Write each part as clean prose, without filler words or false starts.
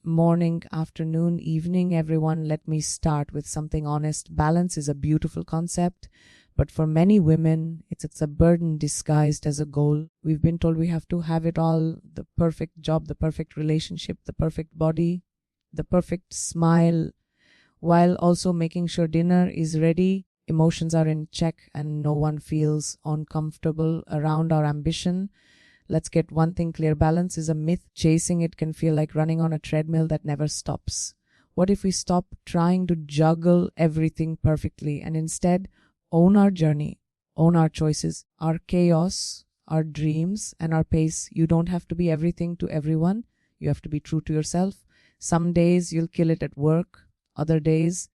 morning, afternoon, evening, everyone. Let me start with something honest. Balance is a beautiful concept, but for many women, it's a burden disguised as a goal. We've been told we have to have it all, the perfect job, the perfect relationship, the perfect body, the perfect smile, while also making sure dinner is ready, emotions are in check, and no one feels uncomfortable around our ambition. Let's get one thing clear. Balance is a myth. Chasing it can feel like running on a treadmill that never stops. What if we stop trying to juggle everything perfectly and instead own our journey, own our choices, our chaos, our dreams, and our pace? You don't have to be everything to everyone. You have to be true to yourself. Some days you'll kill it at work. Other days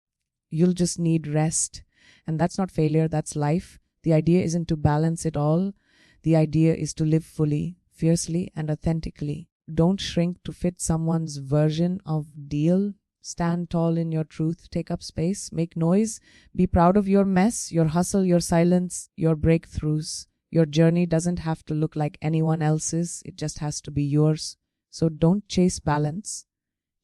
you'll just need rest. And that's not failure, that's life. The idea isn't to balance it all. The idea is to live fully, fiercely, and authentically. Don't shrink to fit someone's version of deal. Stand tall in your truth. Take up space. Make noise. Be proud of your mess, your hustle, your silence, your breakthroughs. Your journey doesn't have to look like anyone else's. It just has to be yours. So don't chase balance.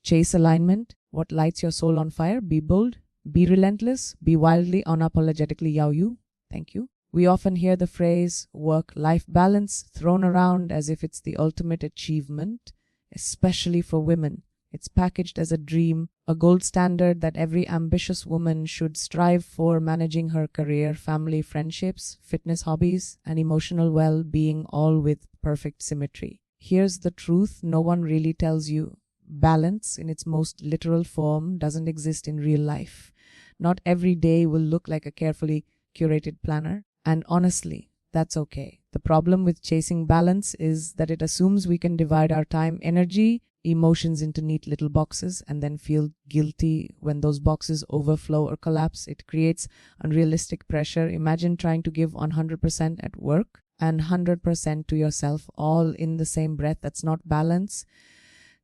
Chase alignment. What lights your soul on fire? Be bold. Be relentless. Be wildly, unapologetically you. Thank you. We often hear the phrase work-life balance thrown around as if it's the ultimate achievement, especially for women. It's packaged as a dream, a gold standard that every ambitious woman should strive for, managing her career, family, friendships, fitness, hobbies, and emotional well-being, all with perfect symmetry. Here's the truth no one really tells you. Balance, in its most literal form, doesn't exist in real life. Not every day will look like a carefully curated planner. And honestly, that's okay. The problem with chasing balance is that it assumes we can divide our time, energy, emotions into neat little boxes and then feel guilty when those boxes overflow or collapse. It creates unrealistic pressure. Imagine trying to give 100% at work and 100% to yourself all in the same breath. That's not balance.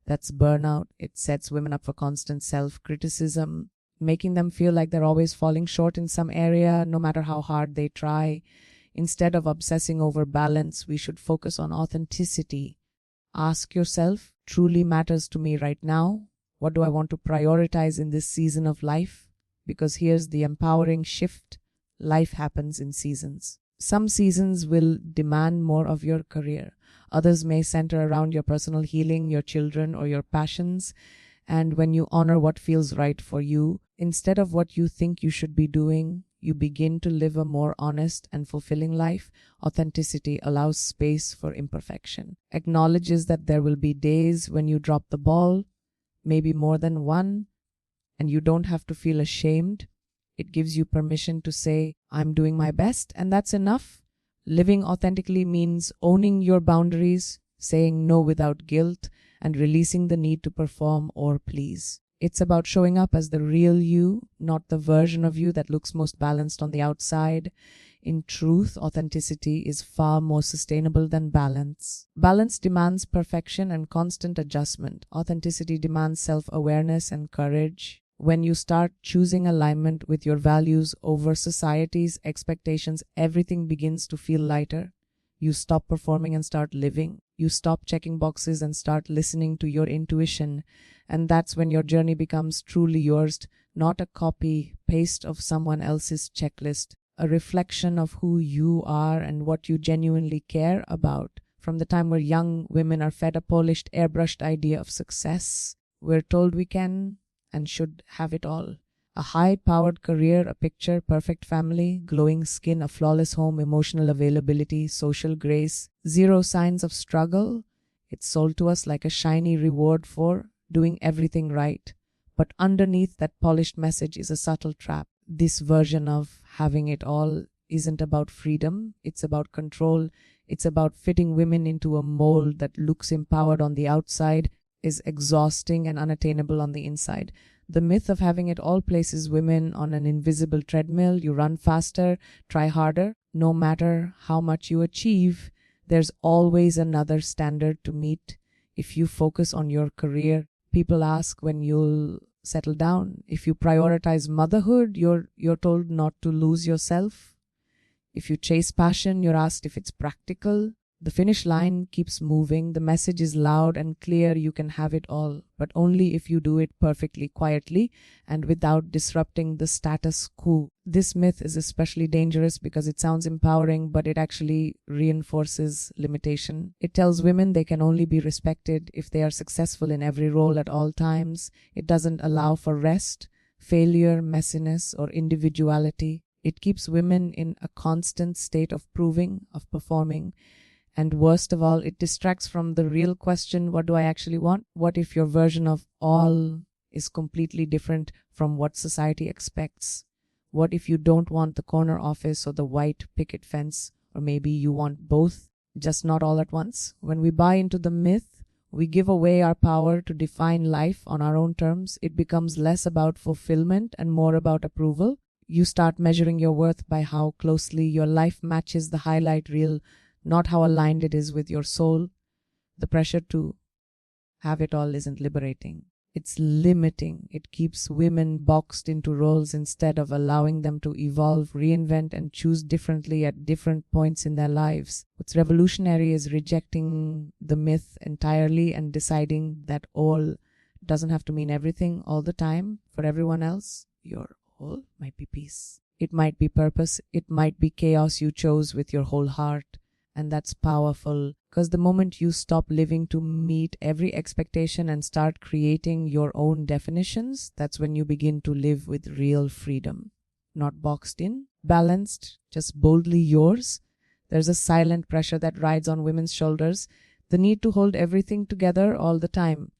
That's burnout. It sets women up for constant self-criticism, making them feel like they're always falling short in some area, no matter how hard they try. Instead of obsessing over balance, we should focus on authenticity. Ask yourself, truly matters to me right now? What do I want to prioritize in this season of life? Because here's the empowering shift. Life happens in seasons. Some seasons will demand more of your career. Others may center around your personal healing, your children, or your passions. And when you honor what feels right for you, instead of what you think you should be doing, you begin to live a more honest and fulfilling life. Authenticity allows space for imperfection, acknowledges that there will be days when you drop the ball, maybe more than one, and you don't have to feel ashamed. It gives you permission to say, I'm doing my best, and that's enough. Living authentically means owning your boundaries, saying no without guilt, and releasing the need to perform or please. It's about showing up as the real you, not the version of you that looks most balanced on the outside. In truth, authenticity is far more sustainable than balance. Balance demands perfection and constant adjustment. Authenticity demands self-awareness and courage. When you start choosing alignment with your values over society's expectations, everything begins to feel lighter. You stop performing and start living. You stop checking boxes and start listening to your intuition. And that's when your journey becomes truly yours, not a copy-paste of someone else's checklist, a reflection of who you are and what you genuinely care about. From the time we're young, women are fed a polished, airbrushed idea of success. We're told we can and should have it all. A high-powered career, a picture-perfect family, glowing skin, a flawless home, emotional availability, social grace, zero signs of struggle. It's sold to us like a shiny reward for doing everything right. But underneath that polished message is a subtle trap. This version of having it all isn't about freedom. It's about control. It's about fitting women into a mold that looks empowered on the outside, is exhausting and unattainable on the inside. The myth of having it all places women on an invisible treadmill. You run faster, try harder. No matter how much you achieve, there's always another standard to meet. If you focus on your career, people ask when you'll settle down. If you prioritize motherhood, you're told not to lose yourself. If you chase passion, you're asked if it's practical. The finish line keeps moving. The message is loud and clear. You can have it all, but only if you do it perfectly, quietly, and without disrupting the status quo. This myth is especially dangerous because it sounds empowering, but it actually reinforces limitation. It tells women they can only be respected if they are successful in every role at all times. It doesn't allow for rest, failure, messiness, or individuality. It keeps women in a constant state of proving, of performing. And worst of all, it distracts from the real question, what do I actually want? What if your version of all is completely different from what society expects? What if you don't want the corner office or the white picket fence? Or maybe you want both, just not all at once? When we buy into the myth, we give away our power to define life on our own terms. It becomes less about fulfillment and more about approval. You start measuring your worth by how closely your life matches the highlight reel, not how aligned it is with your soul. The pressure to have it all isn't liberating. It's limiting. It keeps women boxed into roles instead of allowing them to evolve, reinvent, and choose differently at different points in their lives. What's revolutionary is rejecting the myth entirely and deciding that all doesn't have to mean everything all the time. For everyone else, your all might be peace. It might be purpose. It might be chaos you chose with your whole heart. And that's powerful, because the moment you stop living to meet every expectation and start creating your own definitions, that's when you begin to live with real freedom. Not boxed in, balanced, just boldly yours. There's a silent pressure that rides on women's shoulders, the need to hold everything together all the time.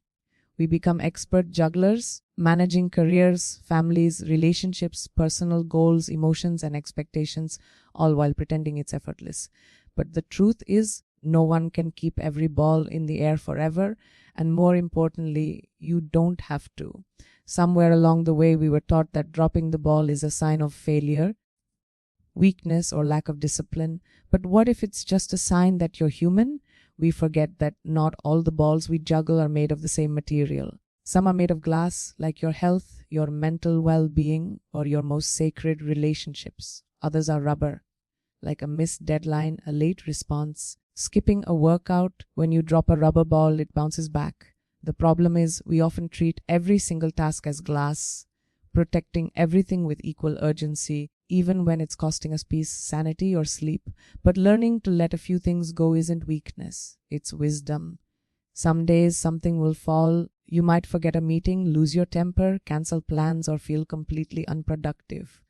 We become expert jugglers, managing careers, families, relationships, personal goals, emotions, and expectations, all while pretending it's effortless. But the truth is, no one can keep every ball in the air forever, and more importantly, you don't have to. Somewhere along the way, we were taught that dropping the ball is a sign of failure, weakness, or lack of discipline. But what if it's just a sign that you're human? We forget that not all the balls we juggle are made of the same material. Some are made of glass, like your health, your mental well-being, or your most sacred relationships. Others are rubber, like a missed deadline, a late response, skipping a workout. When you drop a rubber ball, it bounces back. The problem is we often treat every single task as glass, protecting everything with equal urgency, even when it's costing us peace, sanity, or sleep. But learning to let a few things go isn't weakness, it's wisdom. Some days something will fall. You might forget a meeting, lose your temper, cancel plans, or feel completely unproductive.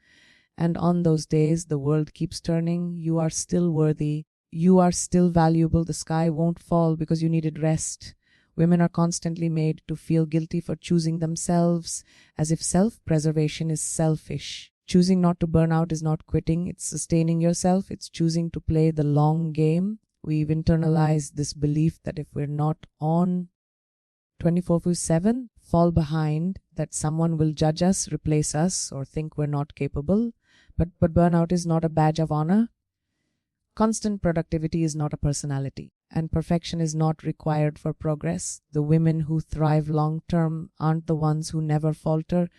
And on those days, the world keeps turning. You are still worthy. You are still valuable. The sky won't fall because you needed rest. Women are constantly made to feel guilty for choosing themselves, as if self-preservation is selfish. Choosing not to burn out is not quitting. It's sustaining yourself. It's choosing to play the long game. We've internalized this belief that if we're not on 24/7, fall behind, that someone will judge us, replace us, or think we're not capable. But burnout is not a badge of honor. Constant productivity is not a personality, and perfection is not required for progress. The women who thrive long-term aren't the ones who never falter.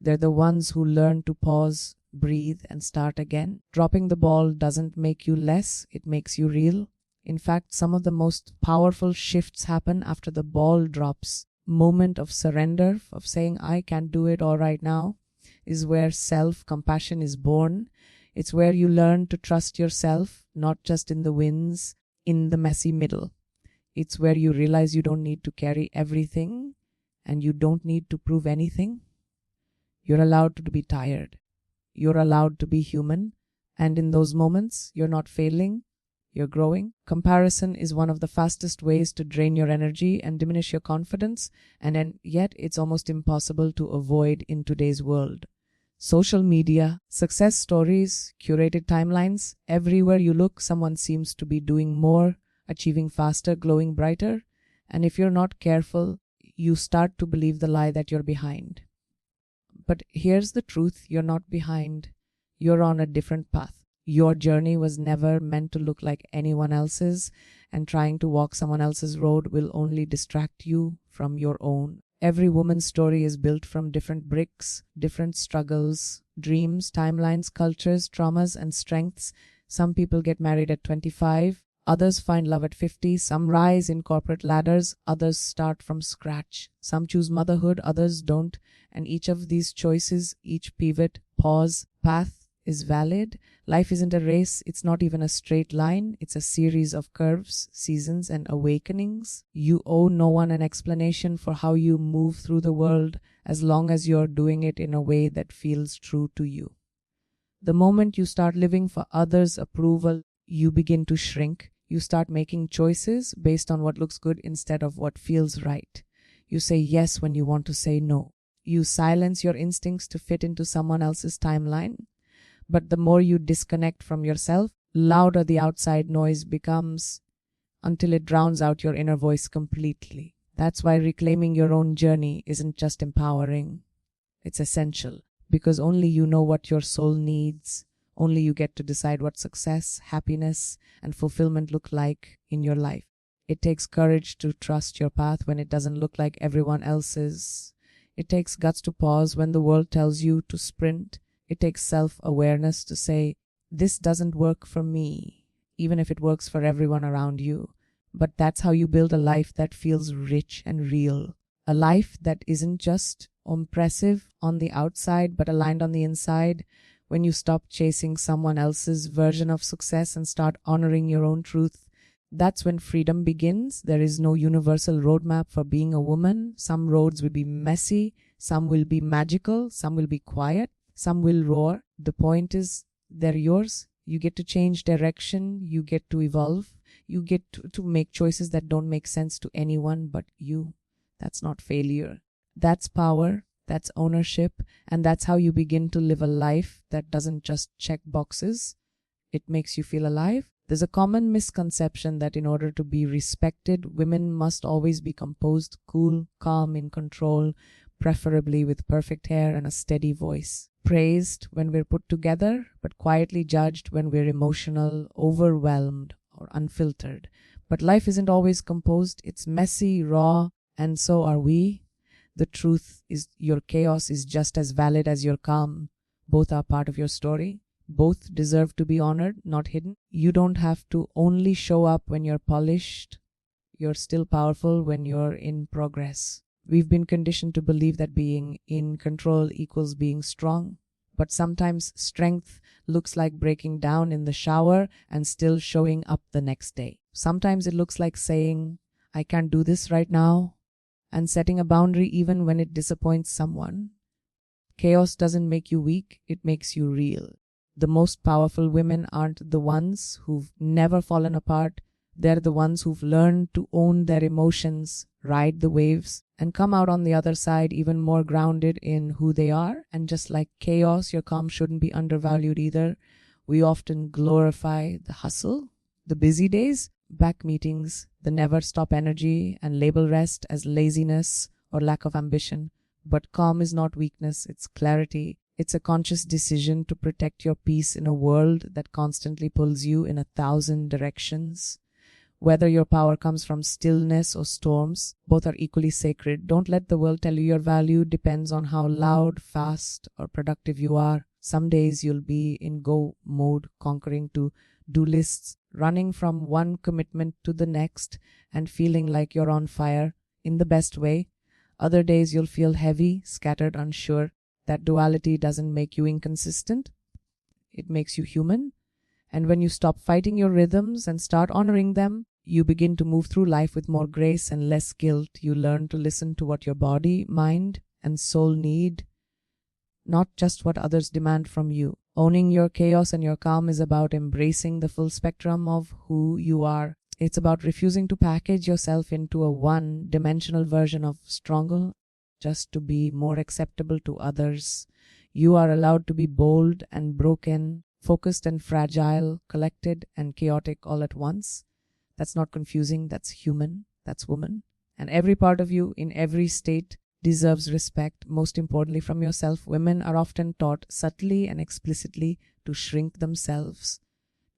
They're the ones who learn to pause, breathe, and start again. Dropping the ball doesn't make you less, it makes you real. In fact, some of the most powerful shifts happen after the ball drops. Moment of surrender, of saying, I can't do it all right now, is where self-compassion is born. It's where you learn to trust yourself, not just in the wins, in the messy middle. It's where you realize you don't need to carry everything, and you don't need to prove anything. You're allowed to be tired. You're allowed to be human. And in those moments, you're not failing, you're growing. Comparison is one of the fastest ways to drain your energy and diminish your confidence, and yet it's almost impossible to avoid in today's world. Social media, success stories, curated timelines, everywhere you look, someone seems to be doing more, achieving faster, glowing brighter. And if you're not careful, you start to believe the lie that you're behind. But here's the truth, you're not behind. You're on a different path. Your journey was never meant to look like anyone else's, and trying to walk someone else's road will only distract you from your own. Every woman's story is built from different bricks, different struggles, dreams, timelines, cultures, traumas, and strengths. Some people get married at 25, Others find love at 50, some rise in corporate ladders, others start from scratch. Some choose motherhood, others don't. And each of these choices, each pivot, pause, path is valid. Life isn't a race, it's not even a straight line. It's a series of curves, seasons, and awakenings. You owe no one an explanation for how you move through the world as long as you're doing it in a way that feels true to you. The moment you start living for others' approval, you begin to shrink. You start making choices based on what looks good instead of what feels right. You say yes when you want to say no. You silence your instincts to fit into someone else's timeline. But the more you disconnect from yourself, louder the outside noise becomes until it drowns out your inner voice completely. That's why reclaiming your own journey isn't just empowering. It's essential, because only you know what your soul needs. Only you get to decide what success, happiness, and fulfillment look like in your life. It takes courage to trust your path when it doesn't look like everyone else's. It takes guts to pause when the world tells you to sprint. It takes self-awareness to say, this doesn't work for me, even if it works for everyone around you. But that's how you build a life that feels rich and real. A life that isn't just impressive on the outside, but aligned on the inside. When you stop chasing someone else's version of success and start honoring your own truth, that's when freedom begins. There is no universal roadmap for being a woman. Some roads will be messy, some will be magical, some will be quiet, some will roar. The point is, they're yours. You get to change direction, you get to evolve, you get to make choices that don't make sense to anyone but you. That's not failure. That's power. That's ownership, and that's how you begin to live a life that doesn't just check boxes. It makes you feel alive. There's a common misconception that in order to be respected, women must always be composed, cool, calm, in control, preferably with perfect hair and a steady voice. Praised when we're put together, but quietly judged when we're emotional, overwhelmed, or unfiltered. But life isn't always composed. It's messy, raw, and so are we. The truth is, your chaos is just as valid as your calm. Both are part of your story. Both deserve to be honored, not hidden. You don't have to only show up when you're polished. You're still powerful when you're in progress. We've been conditioned to believe that being in control equals being strong. But sometimes strength looks like breaking down in the shower and still showing up the next day. Sometimes it looks like saying, I can't do this right now, and setting a boundary even when it disappoints someone. Chaos doesn't make you weak, it makes you real. The most powerful women aren't the ones who've never fallen apart. They're the ones who've learned to own their emotions, ride the waves, and come out on the other side even more grounded in who they are. And just like chaos, your calm shouldn't be undervalued either. We often glorify the hustle, the busy days, back meetings, the never stop energy, and label rest as laziness or lack of ambition. But calm is not weakness, it's clarity. It's a conscious decision to protect your peace in a world that constantly pulls you in 1,000 directions. Whether your power comes from stillness or storms, both are equally sacred. Don't let the world tell you your value depends on how loud, fast, or productive you are. Some days you'll be in go mode, conquering to-do lists, running from one commitment to the next, and feeling like you're on fire in the best way. Other days you'll feel heavy, scattered, unsure. That duality doesn't make you inconsistent. It makes you human. And when you stop fighting your rhythms and start honoring them, you begin to move through life with more grace and less guilt. You learn to listen to what your body, mind, and soul need, not just what others demand from you. Owning your chaos and your calm is about embracing the full spectrum of who you are. It's about refusing to package yourself into a one-dimensional version of stronger just to be more acceptable to others. You are allowed to be bold and broken, focused and fragile, collected and chaotic all at once. That's not confusing, that's human, that's woman. And every part of you in every state deserves respect, most importantly from yourself. Women are often taught subtly and explicitly to shrink themselves,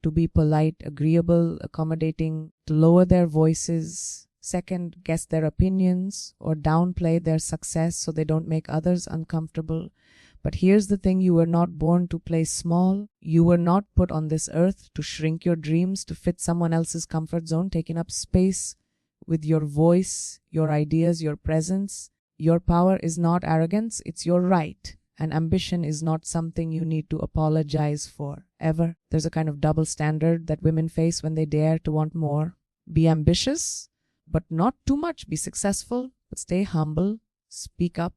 to be polite, agreeable, accommodating, to lower their voices, second guess their opinions, or downplay their success so they don't make others uncomfortable. But here's the thing, you were not born to play small. You were not put on this earth to shrink your dreams, to fit someone else's comfort zone, taking up space with your voice, your ideas, your presence. Your power is not arrogance, it's your right. And ambition is not something you need to apologize for, ever. There's a kind of double standard that women face when they dare to want more. Be ambitious, but not too much. Be successful, but stay humble. Speak up,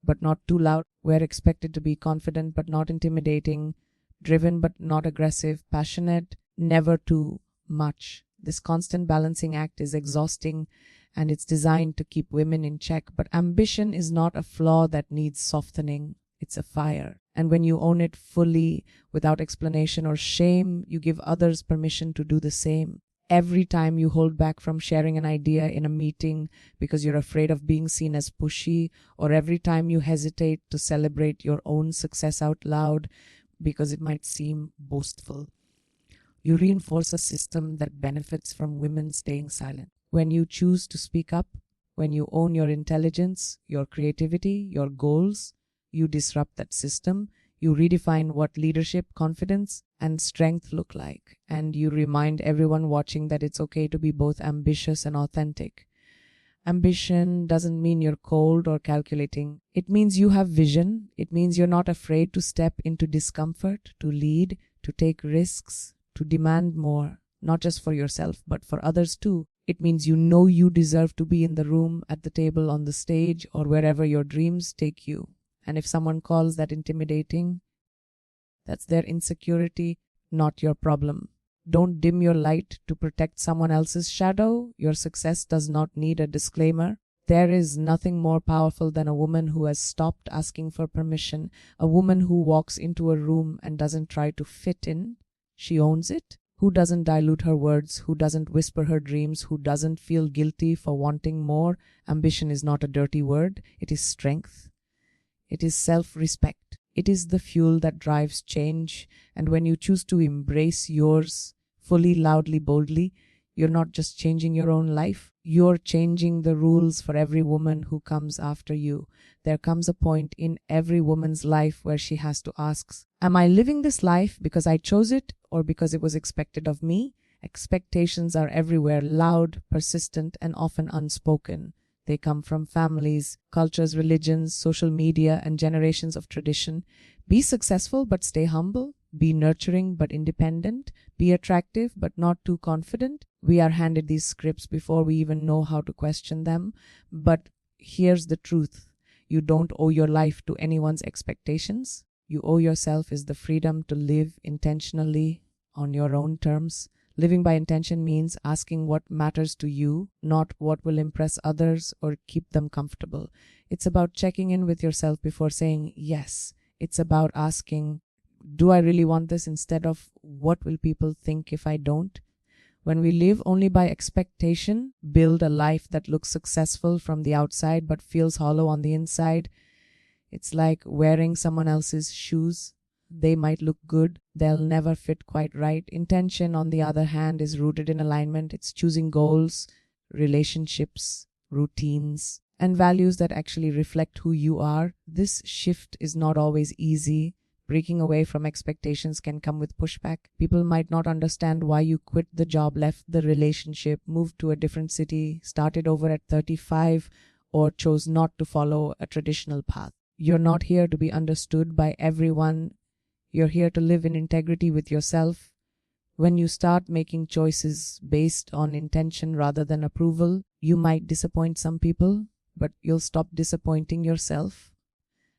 but not too loud. We're expected to be confident, but not intimidating. Driven, but not aggressive. Passionate, never too much. This constant balancing act is exhausting, and it's designed to keep women in check. But ambition is not a flaw that needs softening. It's a fire. And when you own it fully, without explanation or shame, you give others permission to do the same. Every time you hold back from sharing an idea in a meeting because you're afraid of being seen as pushy, or every time you hesitate to celebrate your own success out loud because it might seem boastful, you reinforce a system that benefits from women staying silent. When you choose to speak up, when you own your intelligence, your creativity, your goals, you disrupt that system. You redefine what leadership, confidence, and strength look like. And you remind everyone watching that it's okay to be both ambitious and authentic. Ambition doesn't mean you're cold or calculating. It means you have vision. It means you're not afraid to step into discomfort, to lead, to take risks, to demand more, not just for yourself, but for others too. It means you know you deserve to be in the room, at the table, on the stage, or wherever your dreams take you. And if someone calls that intimidating, that's their insecurity, not your problem. Don't dim your light to protect someone else's shadow. Your success does not need a disclaimer. There is nothing more powerful than a woman who has stopped asking for permission, a woman who walks into a room and doesn't try to fit in. She owns it. Who doesn't dilute her words, who doesn't whisper her dreams, who doesn't feel guilty for wanting more. Ambition is not a dirty word. It is strength. It is self-respect. It is the fuel that drives change. And when you choose to embrace yours fully, loudly, boldly, you're not just changing your own life. You're changing the rules for every woman who comes after you. There comes a point in every woman's life where she has to ask, am I living this life because I chose it or because it was expected of me? Expectations are everywhere, loud, persistent, and often unspoken. They come from families, cultures, religions, social media, and generations of tradition. Be successful, but stay humble. Be nurturing, but independent. Be attractive, but not too confident. We are handed these scripts before we even know how to question them. But here's the truth. You don't owe your life to anyone's expectations. You owe yourself is the freedom to live intentionally on your own terms. Living by intention means asking what matters to you, not what will impress others or keep them comfortable. It's about checking in with yourself before saying yes. It's about asking, do I really want this, instead of what will people think if I don't? When we live only by expectation, build a life that looks successful from the outside but feels hollow on the inside. It's like wearing someone else's shoes. They might look good, they'll never fit quite right. Intention, on the other hand, is rooted in alignment. It's choosing goals, relationships, routines, and values that actually reflect who you are. This shift is not always easy. Breaking away from expectations can come with pushback. People might not understand why you quit the job, left the relationship, moved to a different city, started over at 35, or chose not to follow a traditional path. You're not here to be understood by everyone. You're here to live in integrity with yourself. When you start making choices based on intention rather than approval, you might disappoint some people, but you'll stop disappointing yourself.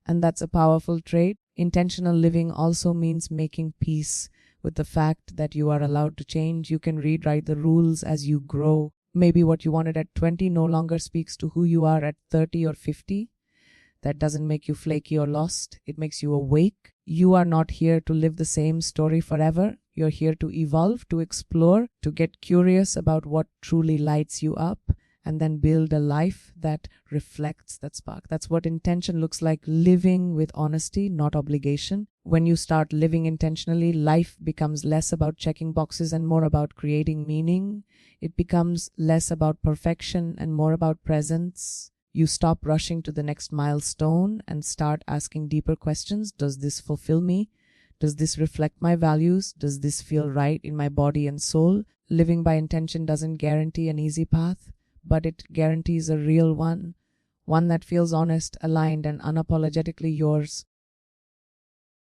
And that's a powerful trait. Intentional living also means making peace with the fact that you are allowed to change. You can rewrite the rules as you grow. Maybe what you wanted at 20 no longer speaks to who you are at 30 or 50. That doesn't make you flaky or lost. It makes you awake. You are not here to live the same story forever. You're here to evolve, to explore, to get curious about what truly lights you up, and then build a life that reflects that spark. That's what intention looks like, living with honesty, not obligation. When you start living intentionally, life becomes less about checking boxes and more about creating meaning. It becomes less about perfection and more about presence. You stop rushing to the next milestone and start asking deeper questions. Does this fulfill me? Does this reflect my values? Does this feel right in my body and soul? Living by intention doesn't guarantee an easy path, but it guarantees a real one that feels honest, aligned, and unapologetically yours.